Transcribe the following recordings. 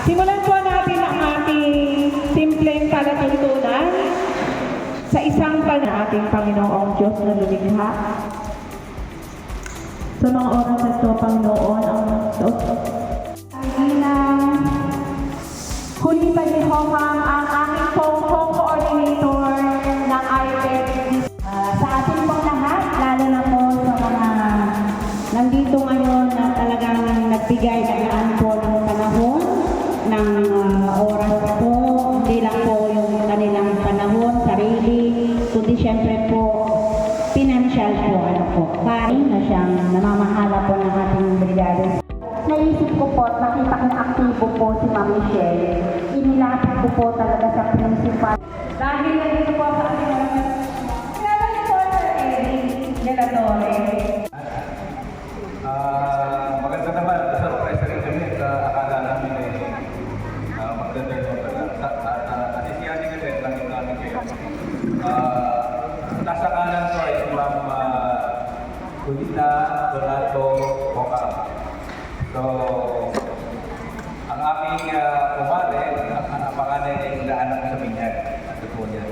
Simulan po natin ang ating simpleng palatuntunan sa isang ating Panginoong Diyos na lumikha. Sa mga oras na ito, Panginoon, ang huli pa ni Hoham ang aming home coordinator ng IPED. Sa ating pong lahat, lalo na po sa mga nandito ngayon na talagang nagbigay na po ng panahon, ng oras po, hindi lang po yung kanilang panahon, sarili, kundi siyempre po, financial po, pari na siyang namamahala po ng ating brigada. Naisip ko po, nakita kong aktibo po si Ma'am Michelle. Inilapit ko po talaga sa principal. Dahil nandito po sa ating mga kailangan ni Porter Eddie Delatore. Maganda naman, surprise rin kami sa akala namin maganda yung asisiyanin kami, langit namin kayo. Nasa kanan ko ay Ma'am Julita Donato Boca. So, ang aking kumare, ang pangalan ay inaanak ko sa Binyag. Ito po niya.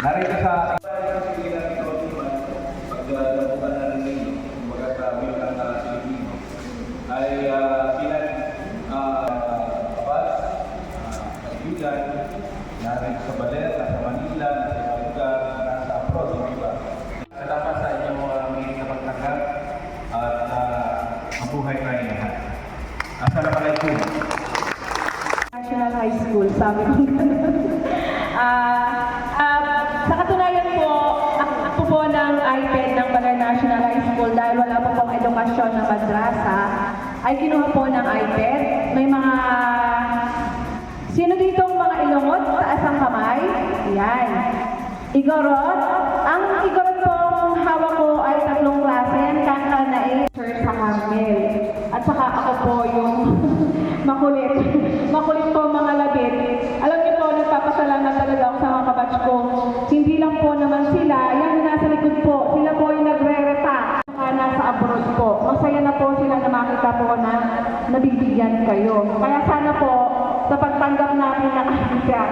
Narito sa aking paglabukan na rin ninyo, kumbaga sa Wilkang na Pilipino, ay kaibigan, narito sa Baler, nasa Manila, nasa ibang lugar, nasa abroad, yung iba. Salamat sa inyong mga na pagtanggap at mabuhay na rin lahat. Assalamualaikum. National High School, sabi ko. Sa katunayan po, ako po ng IPED ng Baler National High School dahil wala po pong edukasyon na madrasa, ay kinuha po ng IPED. May mga sino ditong mga ilungot? Taas ang kamay. Yan. Igorot. Ang igorot pong hawak ko ay 3 klase. Kakanain, Sir sa Carmel. At saka ako po yung makulit. Makulit po mga labit. Alam niyo po, nagpapasalamat talaga ako sa mga kabatch ko. Hindi lang po naman sila. Yan, nasa likod po. Sila po yung nagre-reta. Saka nasa abroad po. Masaya na po sila na makita po na nabibigyan kayo. Kaya sana po, sa pagtanggap natin ng Asia.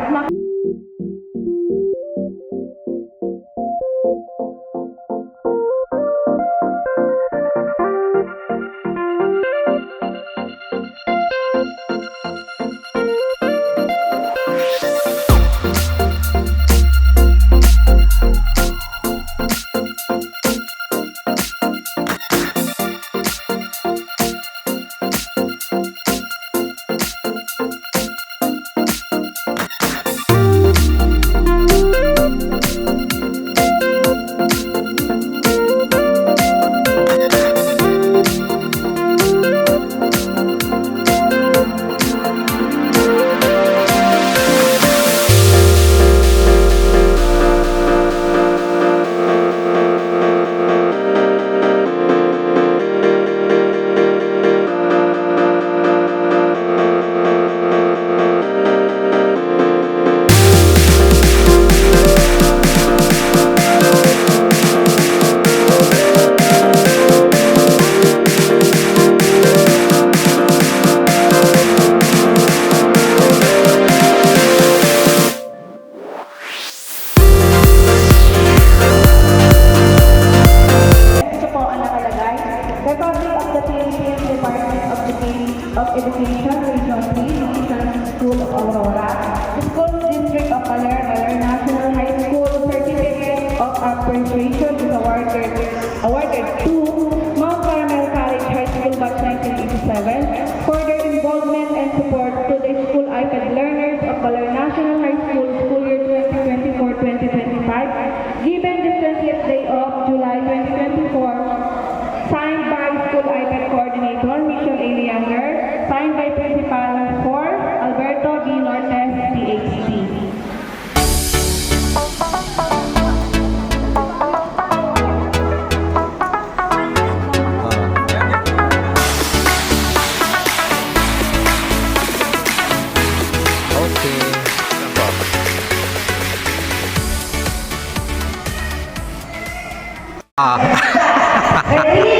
recognition is awarded to Mount Carmel College High School Batch 1987 for their involvement and support to the school iPad learners of Baler National High School school year 2024-2025, given the 20th day of July 2024, signed by School iPad Coordinator Michelle A. Leander, signed by Principal for Alberto B. Nortes, PhD. Okay. Ah. Ready?